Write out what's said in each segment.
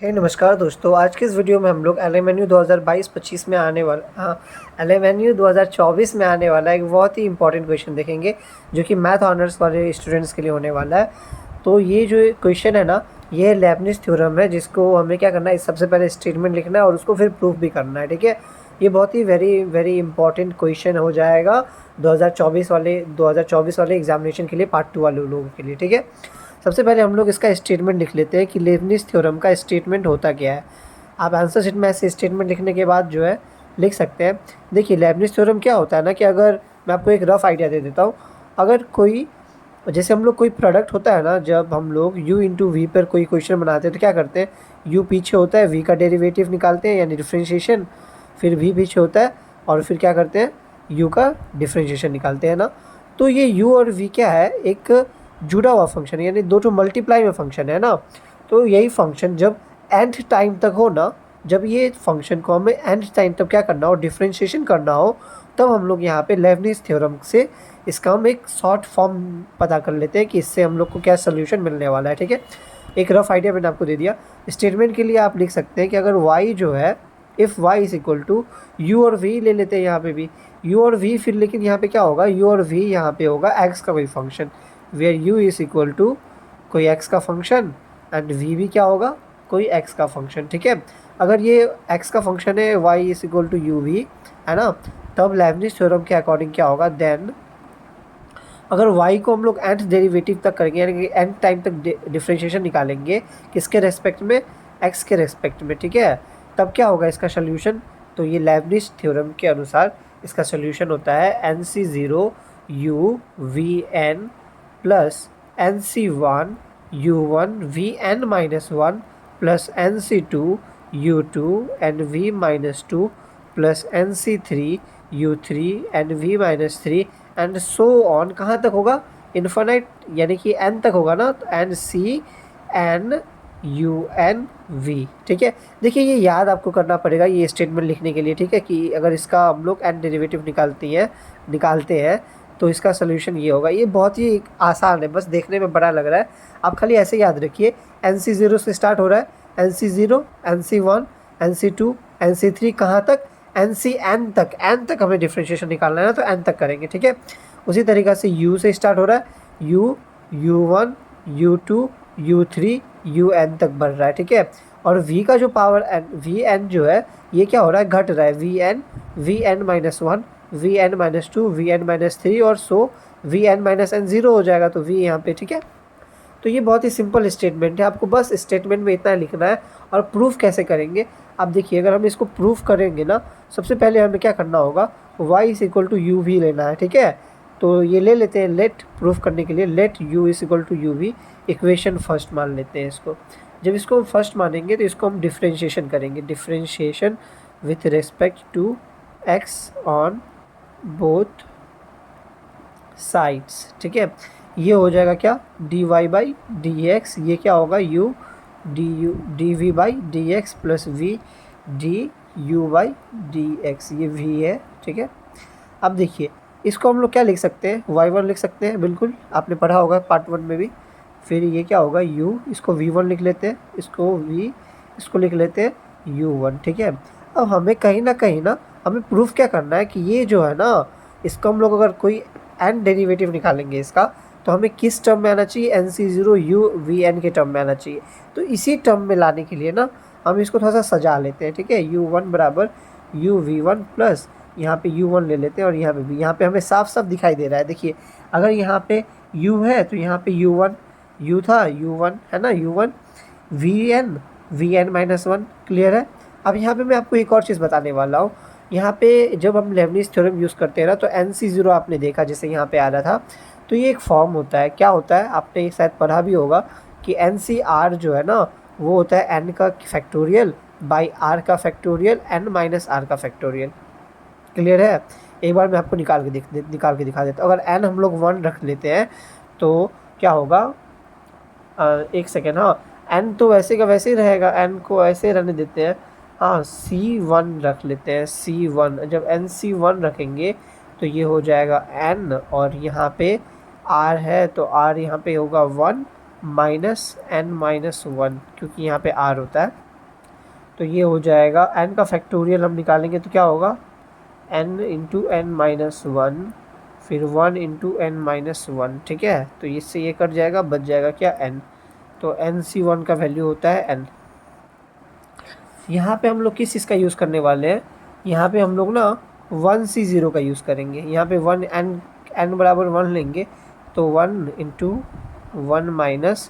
नमस्कार दोस्तों। आज के इस वीडियो में हम लोग एलएमएनयू 2022-25 में आने वाला एलएमएनयू 2024 में आने वाला एक बहुत ही इंपॉर्टेंट क्वेश्चन देखेंगे, जो कि मैथ ऑनर्स वाले स्टूडेंट्स के लिए होने वाला है। तो ये जो क्वेश्चन है ना, ये लेबनिज़ थ्योरम है, जिसको हमें क्या करना है, सबसे पहले स्टेटमेंट लिखना है और उसको फिर प्रूफ भी करना है। ठीक है, ये बहुत ही वेरी इंपॉर्टेंट क्वेश्चन हो जाएगा 2024 वाले एग्जामिनेशन के लिए, पार्ट 2 वाले लोगों के लिए। ठीक है, सबसे पहले हम लोग इसका स्टेटमेंट लिख लेते हैं कि लेबनिज़ थ्योरम का स्टेटमेंट होता क्या है। आप आंसर शीट में ऐसे स्टेटमेंट लिखने के बाद जो है लिख सकते हैं। देखिए, लेबनिज़ थ्योरम क्या होता है ना, कि अगर मैं आपको एक रफ़ आइडिया दे देता हूँ। अगर कोई, जैसे हम लोग कोई प्रोडक्ट होता है ना, जब हम लोग u इंटू वी पर कोई क्वेश्चन बनाते हैं तो क्या करते हैं, u पीछे होता है, v का डेरिवेटिव निकालते हैं यानी डिफ्रेंशिएशन, फिर v पीछे होता है और फिर क्या करते हैं, u का डिफ्रेंशिएशन निकालते हैं ना। तो ये u और v क्या है, एक जुड़ा हुआ फंक्शन है, यानी दो तो मल्टीप्लाई में फंक्शन है ना। तो यही फंक्शन जब nth टाइम तक हो ना, जब ये फंक्शन को हमें nth टाइम तक क्या करना हो, डिफ्रेंशिएशन करना हो, तब हम लोग यहाँ पे लेबनिज़ थ्योरम से इसका हम एक शॉर्ट फॉर्म पता कर लेते हैं कि इससे हम लोग को क्या सोल्यूशन मिलने वाला है। ठीक है, एक रफ आइडिया मैंने आपको दे दिया। स्टेटमेंट के लिए आप लिख सकते हैं कि अगर y जो है, if y is equal to u और v ले लेते हैं यहाँ पे भी u और v, फिर लेकिन यहाँ पे क्या होगा, u और v यहाँ पे होगा x का कोई function, where u is equal to कोई x का फंक्शन एंड v भी क्या होगा, कोई x का फंक्शन। ठीक है, अगर ये x का फंक्शन है, y is equal to u v है ना, तब लेबनिज़ थ्योरम के अकॉर्डिंग क्या होगा, देन अगर y को हम लोग nth डेरिवेटिव तक करेंगे, यानी कि nth टाइम तक डिफ्रेंशिएशन निकालेंगे, किसके रेस्पेक्ट में, x के रेस्पेक्ट में। ठीक है, तब क्या होगा इसका सोल्यूशन। तो ये लेबनिज़ थ्योरम के अनुसार इसका सोल्यूशन होता है NC0 u vn plus NC1 u1 vn minus 1 plus NC2 u2 and v minus 2 plus NC3 u3 and v minus 3 and so on. कहाँ तक होगा, इन्फिनाइट, यानी कि n तक होगा ना, तो N C N U N V. ठीक है, देखिए ये याद आपको करना पड़ेगा ये स्टेटमेंट लिखने के लिए। ठीक है, कि अगर इसका हम लोग n डेरिवेटिव निकालते हैं तो इसका सोल्यूशन ये होगा। ये बहुत ही आसान है, बस देखने में बड़ा लग रहा है। आप खाली ऐसे याद रखिए, NC0 से स्टार्ट हो रहा है, NC0 NC1 NC2 NC3, कहाँ तक, NCn तक, n तक हमें डिफ्रेंशिएशन निकालना है ना, तो n तक करेंगे। ठीक है, उसी तरीक़ा से u से स्टार्ट हो रहा है, u u1 u2 u3 un तक बढ़ रहा है। ठीक है, और v का जो पावर vn जो है, ये क्या हो रहा है, घट रहा है, vn minus 1 vn minus 2 vn minus 3 और सो vn माइनस n 0 हो जाएगा, तो v यहाँ पे। ठीक है, तो ये बहुत ही सिंपल स्टेटमेंट है, आपको बस स्टेटमेंट में इतना लिखना है। और प्रूफ कैसे करेंगे, आप देखिए, अगर हम इसको प्रूफ करेंगे ना, सबसे पहले हमें क्या करना होगा, y is equal to U V लेना है। ठीक है, तो ये ले लेते हैं, लेट प्रूफ करने के लिए let u is equal to U V, equation first मान लेते हैं इसको। जब इसको फर्स्ट मानेंगे तो इसको हम डिफ्रेंशिएशन करेंगे, differentiation with respect to x on both sides. ठीक है, ये हो जाएगा क्या, dy बाई डी एक्स, ये क्या होगा, u D V by D X plus v D U by D X, ये v है। ठीक है, अब देखिए इसको हम लोग क्या लिख सकते हैं, y1 लिख सकते हैं, बिल्कुल आपने पढ़ा होगा पार्ट 1 में भी। फिर ये क्या होगा, u, इसको v1 लिख लेते हैं, इसको लिख लेते हैं u1। ठीक है, अब हमें कहीं ना हमें प्रूफ क्या करना है कि ये जो है ना, इसको हम लोग अगर कोई n डेरिवेटिव निकालेंगे इसका, तो हमें किस टर्म में आना चाहिए, NC0 u vn के टर्म में आना चाहिए। तो इसी टर्म में लाने के लिए ना, हम इसको थोड़ा सा सजा लेते हैं। ठीक है, u1 बराबर u v1 प्लस यहाँ पे u1 ले लेते हैं, और यहाँ पे भी, यहाँ पे हमें साफ साफ दिखाई दे रहा है। देखिए, अगर यहाँ पे u है तो यहाँ पे u1, u था u1 है ना, u1 vn माइनस 1, क्लियर है। अब यहाँ पे मैं आपको एक और चीज़ बताने वाला हूँ। यहाँ पे जब हम लेबनिज़ थ्योरम यूज़ करते हैं ना, तो NC0 आपने देखा, जैसे यहाँ पे आ रहा था, तो ये एक फॉर्म होता है। क्या होता है, आपने शायद पढ़ा भी होगा कि NCR जो है ना, वो होता है n का फैक्टोरियल बाई r का फैक्टोरियल n माइनस r का फैक्टोरियल, क्लियर है। एक बार मैं आपको निकाल के दिखा देता हूँ। अगर n हम लोग 1 रख लेते हैं तो क्या होगा, एक सेकेंड, हाँ, n तो वैसे का वैसे ही रहेगा, n को ऐसे रहने देते हैं, हाँ, C1 रख लेते हैं, C1। जब NC1 रखेंगे तो ये हो जाएगा n, और यहाँ पे r है तो r यहाँ पे होगा 1 माइनस n माइनस 1, क्योंकि यहाँ पे r होता है। तो ये हो जाएगा n का फैक्टोरियल हम निकालेंगे तो क्या होगा n into N minus one, फिर 1 इंटू एन माइनस वन। ठीक है, तो इससे ये कट जाएगा, बच जाएगा क्या n। तो NC1 का वैल्यू होता है n। यहाँ पे हम लोग किस चीज़ का यूज़ करने वाले हैं, यहाँ पे हम लोग ना 1C0 का यूज़ करेंगे। यहाँ पे 1 n बराबर 1 लेंगे तो 1 इंटू 1 माइनस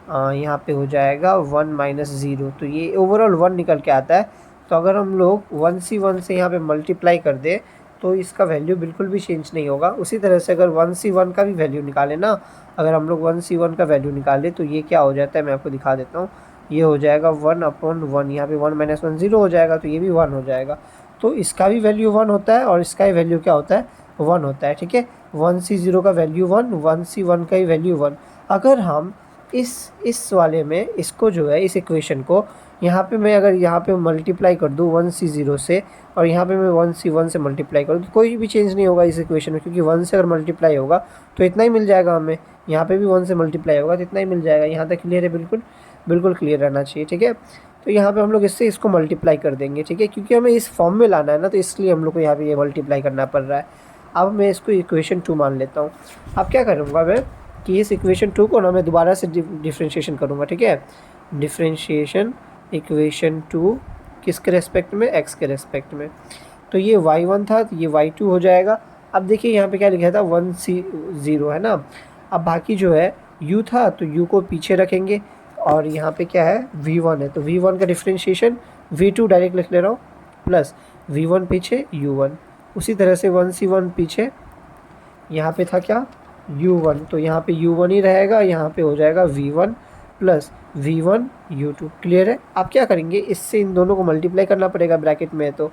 यहाँ पे हो जाएगा 1 माइनस 0, तो ये ओवरऑल 1 निकल के आता है। तो अगर हम लोग 1C1 से यहाँ पे मल्टीप्लाई कर दें तो इसका वैल्यू बिल्कुल भी चेंज नहीं होगा। उसी तरह से अगर 1C1 का भी वैल्यू निकालें ना, अगर हम लोग 1C1 का वैल्यू निकालें तो ये क्या हो जाता है, मैं आपको दिखा देता हूँ। ये हो जाएगा 1/1, यहाँ पे 1 माइनस 1 0 हो जाएगा, तो ये भी 1 हो जाएगा। तो इसका भी वैल्यू 1 होता है और इसका ही वैल्यू क्या होता है, 1 होता है। ठीक है, 1C0 का वैल्यू 1, 1C1 का ही वैल्यू 1। अगर हम इस वाले में इसको जो है, इस इक्वेशन को यहाँ पे मैं अगर यहाँ पे मल्टीप्लाई कर दूँ 1C0 से, और यहाँ पे मैं 1C1 से मल्टीप्लाई करूँ, तो कोई भी चेंज नहीं होगा इस इक्वेशन में, क्योंकि 1 से अगर मल्टीप्लाई होगा तो इतना ही मिल जाएगा हमें। यहाँ पे भी 1 से मल्टीप्लाई होगा तो इतना ही मिल जाएगा। यहाँ तक क्लियर है, बिल्कुल बिल्कुल क्लियर रहना चाहिए। ठीक है, तो यहाँ पे हम लोग इससे इसको मल्टीप्लाई कर देंगे। ठीक है, क्योंकि हमें इस फॉर्म में लाना है ना, तो इसलिए हम लोग को यहाँ पे ये मल्टीप्लाई करना पड़ रहा है। अब मैं इसको इक्वेशन 2 मान लेता हूँ। अब क्या करूँगा मैं कि इस इक्वेशन 2 को ना मैं दोबारा से डिफ्रेंशिएशन करूँगा। ठीक है, डिफ्रेंशिएशन इक्वेशन 2 किसके रेस्पेक्ट में, x के रेस्पेक्ट में। तो ये y1 था, तो ये y2 हो जाएगा। अब देखिए यहाँ पे क्या लिखा था 1C0 है ना। अब बाकी जो है u था, तो u को पीछे रखेंगे, और यहाँ पे क्या है v1 है, तो v1 का डिफ्रेंशिएशन v2 डायरेक्ट लिख ले रहा हूँ, प्लस v1 पीछे u1। उसी तरह से 1C1 पीछे, यहाँ पे था क्या u1, तो यहाँ पे u1 ही रहेगा, यहाँ पे हो जाएगा v1 plus v1 u2। Clear है। आप क्या करेंगे, इससे इन दोनों को मल्टीप्लाई करना पड़ेगा ब्रैकेट में, तो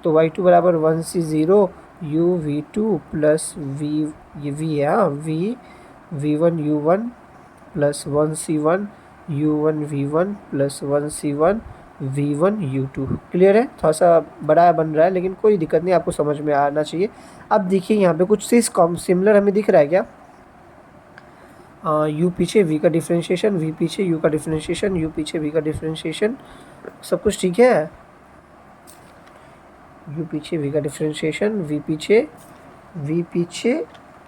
y2 बराबर 1C0 u v2 प्लस ये v है, हाँ v1 u1 plus 1C1 u1 v1 plus 1C1 v1 u2। Clear है। थोड़ा सा बड़ा बन रहा है लेकिन कोई दिक्कत नहीं, आपको समझ में आना चाहिए। अब देखिए यहाँ पे कुछ चीज़ सिमिलर हमें दिख रहा है क्या, u पीछे v का डिफ्रेंशिएशन, v पीछे u का डिफ्रेंशिएशन, u पीछे v का डिफ्रेंशिएशन, सब कुछ ठीक है। u पीछे v का डिफ्रेंशिएशन, v पीछे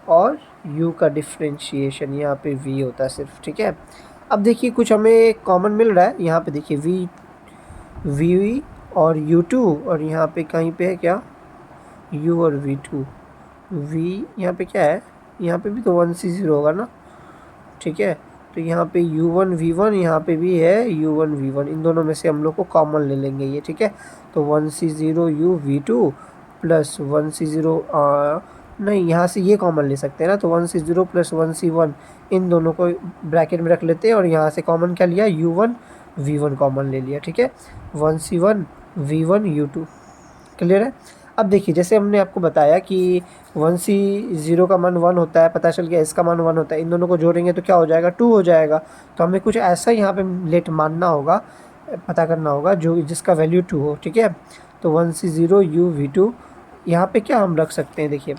और u का डिफ्रेंशिएशन, यहाँ पे v होता है सिर्फ। ठीक है, अब देखिए कुछ हमें कॉमन मिल रहा है। यहाँ पे देखिए v और u2, और यहाँ पे कहीं पे है क्या u और v2, v यहाँ पे क्या है, यहाँ पे भी तो 1C0 होगा ना। ठीक है, तो यहाँ पे u1 v1, यहाँ पे भी है u1 v1, इन दोनों में से हम लोग को कॉमन ले लेंगे ये। ठीक है, तो 1C0 u v2 plus 1C0 नहीं, यहाँ से ये कॉमन ले सकते हैं ना, तो 1C0 प्लस 1C1, इन दोनों को ब्रैकेट में रख लेते हैं, और यहाँ से कॉमन क्या लिया, u1 v1 कॉमन ले लिया। ठीक है, 1C1 v1 u2। क्लियर है। अब देखिए जैसे हमने आपको बताया कि 1C0 का मान 1 होता है, पता चल गया इसका मान 1 होता है, इन दोनों को जोड़ेंगे तो क्या हो जाएगा, 2 हो जाएगा। तो हमें कुछ ऐसा यहाँ पे लेट मानना होगा, पता करना होगा जो जिसका वैल्यू 2 हो। ठीक है, तो 1C0 u v2, यहाँ पे क्या हम रख सकते हैं, देखिए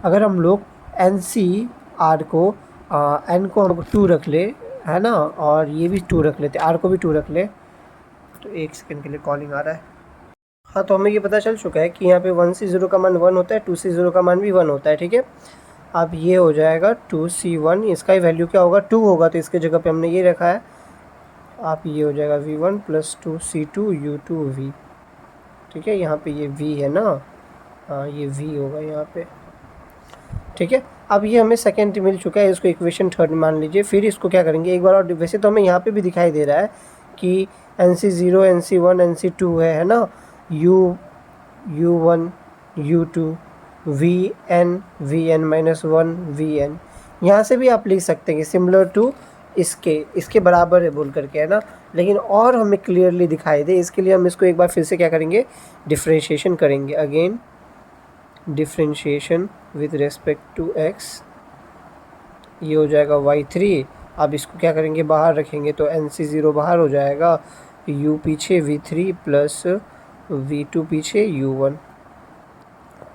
अगर हम लोग NCR को n को हम 2 रख ले, है ना, और ये भी 2 रख लेते, r को भी 2 रख ले। तो एक सेकेंड के लिए कॉलिंग आ रहा है। हाँ, तो हमें ये पता चल चुका है कि यहाँ पे 1C0 का मान 1 होता है, 2C0 का मान भी 1 होता है। ठीक है, अब ये हो जाएगा 2C1, इसका ही वैल्यू क्या होगा, 2 होगा, तो इसके जगह पे हमने ये रखा है। आप ये हो जाएगा v1 plus 2C2 u2 v। ठीक है, यहाँ पे ये v है ना, हाँ ये v होगा यहाँ पे। ठीक है, अब ये हमें सेकेंड मिल चुका है, इसको इक्वेशन 3 मान लीजिए। फिर इसको क्या करेंगे एक बार और, वैसे तो हमें यहाँ पे भी दिखाई दे रहा है कि NC0 NC1 NC2 है ना, u1 u2 vn minus 1 vn, यहाँ से भी आप लिख सकते हैं कि सिमिलर टू इसके बराबर है बोल करके, है ना। लेकिन और हमें क्लियरली दिखाई दे, इसके लिए हम इसको एक बार फिर से क्या करेंगे, डिफ्रेंशिएशन करेंगे। Again differentiation with respect to x, ये हो जाएगा y3। अब इसको क्या करेंगे, बाहर रखेंगे, तो NC0 बाहर हो जाएगा, u पीछे v3 प्लस v2 पीछे u1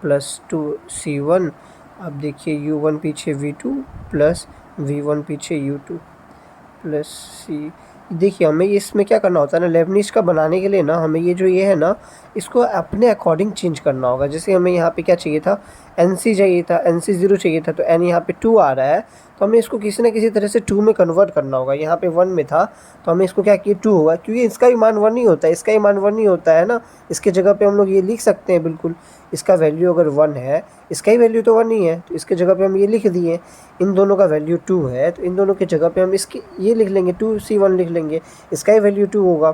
प्लस 2C1। अब देखिए u1 पीछे v2 प्लस v1 पीछे u2 प्लस c, देखिए हमें इसमें क्या करना होता है ना, लेबनिज का बनाने के लिए ना हमें ये है ना, इसको अपने अकॉर्डिंग चेंज करना होगा। जैसे हमें यहाँ पे क्या चाहिए था, NC चाहिए था, NC0 चाहिए था, तो n यहाँ पे 2 आ रहा है, तो हमें इसको किसी न किसी तरह से 2 में कन्वर्ट करना होगा। यहाँ पे 1 में था तो हमें इसको क्या किया 2 होगा, क्योंकि इसका भी मान 1 ही होता है, इसका ही मान 1 ही होता है ना। इसके जगह पे हम लोग ये लिख सकते हैं बिल्कुल, इसका वैल्यू अगर 1 है, इसका ही वैल्यू तो 1 ही है, तो इसके जगह पे हम ये लिख दिए। इन दोनों का वैल्यू 2 है, तो इन दोनों की जगह पे हम इसकी ये लिख लेंगे 2C1 लिख लेंगे, इसका ही वैल्यू 2 होगा,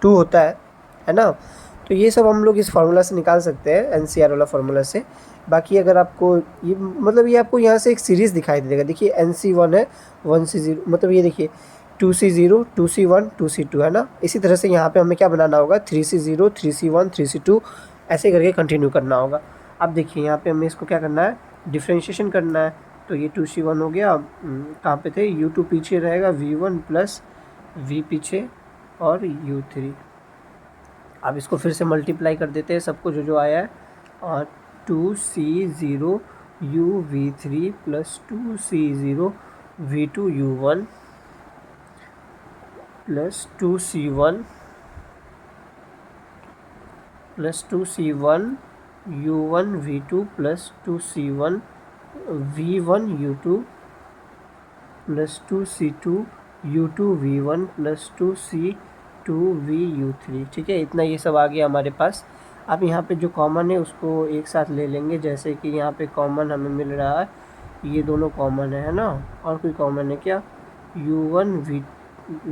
2 होता है ना। तो ये सब हम लोग इस फार्मूला से निकाल सकते हैं, NCR वाला फार्मूला से। बाकी अगर आपको ये मतलब ये आपको यहाँ से एक सीरीज़ दिखाई देगा। देखिए NC1 है, 1C0, मतलब ये देखिए 2C0, 2C1, 2C2 है ना। इसी तरह से यहाँ पे हमें क्या बनाना होगा, 3C0, 3C1, 3C2, ऐसे करके कंटिन्यू करना होगा। अब देखिए यहाँ पे हमें इसको क्या करना है, डिफ्रेंशिएशन करना है। तो ये 2C1 हो गया, कहाँ पे थे, U2 पीछे रहेगा, V1 प्लस V पीछे और U3। अब इसको फिर से मल्टीप्लाई कर देते हैं सबको जो आया है, और 2C0 UV3 plus 2C0 V2 U1 plus 2C1 plus 2C1 U1 V2 plus 2C1 V1 U2 plus 2C2 U2 V1 plus 2C2 V U3। ठीक है, इतना ये सब आ गया हमारे पास। अब यहाँ पे जो कॉमन है उसको एक साथ ले लेंगे। जैसे कि यहाँ पे कॉमन हमें मिल रहा है, ये दोनों कॉमन है ना, और कोई कॉमन है क्या,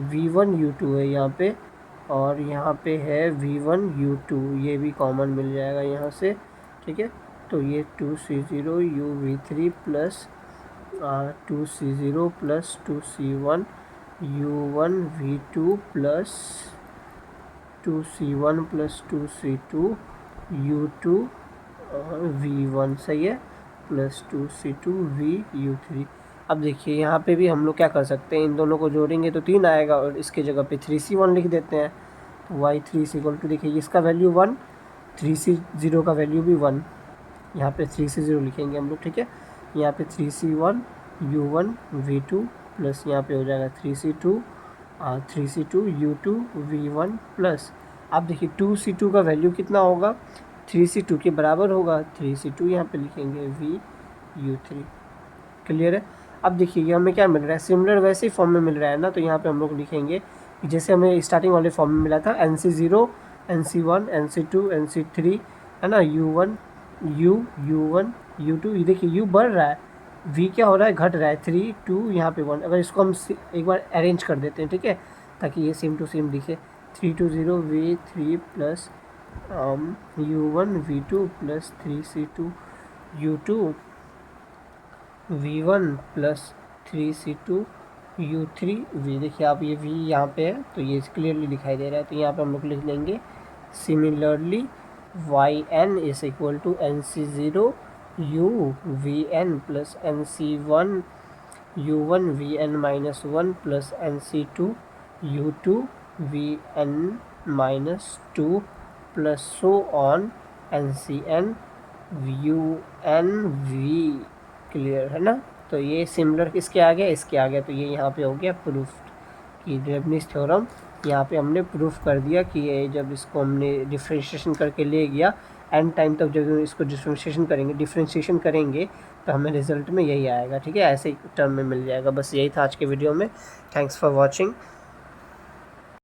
V1 U2 है यहाँ पे, और यहाँ पे है V1 U2, ये भी कॉमन मिल जाएगा यहाँ से। ठीक है, तो ये 2C0 UV3 plus 2C0 plus 2C1 U1 V2 plus 2C1 plus 2C2 U2 V1, सही है, प्लस 2C2 V U3। अब देखिए यहाँ पे भी हम लोग क्या कर सकते हैं, इन दोनों को जोड़ेंगे तो 3 आएगा, और इसके जगह पे 3C1 लिख देते हैं। तो Y3 इज इक्वल टू, देखिए इसका वैल्यू 1, 3C0 का वैल्यू भी 1, यहाँ पे 3C0 लिखेंगे हम लोग। ठीक है, यहाँ पे 3C1 U1 V2 प्लस यहाँ पे हो जाएगा 3C2 U2 V1 प्लस, अब देखिए 2C2 का वैल्यू कितना होगा, 3C2 के बराबर होगा, 3C2 यहाँ पे लिखेंगे V U3। क्लियर है। अब देखिए ये हमें क्या मिल रहा है, सिमिलर वैसे ही फॉर्म में मिल रहा है ना, तो यहाँ पे हम लोग लिखेंगे कि जैसे हमें स्टार्टिंग वाले फॉर्म में मिला था, NC0 NC1 NC2 NC3 है ना, U1 U1 U2, ये देखिए U बढ़ रहा है, V क्या हो रहा है, घट रहा है, 3 2 यहाँ पे 1। अगर इसको हम एक बार अरेंज कर देते हैं, ठीक है, ताकि ये सेम टू सेम दिखे, 320 V3 plus U1 V2 plus 3C2 U2 V1 plus 3C2 U3 V। देखिए आप ये V यहाँ पे है तो ये क्लियरली दिखाई दे रहा है, तो यहाँ पे हम लोग लिख देंगे similarly yn is equal to NC0 UVn plus NC1 U1 Vn minus 1 plus NC2 U2 Vn minus 2 plus so on NCn UN V। Clear है ना। तो ये सिमिलर किसके आ गया, इसके आ गया, तो ये यहाँ पे हो गया प्रूफ कि लेबनिज थ्योरम यहाँ पे हमने प्रूफ कर दिया कि ये जब इसको हमने डिफ्रेंशिएशन करके ले गया, एंड टाइम तक जब इसको डिफ्रेंशिएशन करेंगे तो हमें रिजल्ट में यही आएगा। ठीक है, ऐसे ही टर्म में मिल जाएगा। बस यही था आज के वीडियो में। Thanks for watching.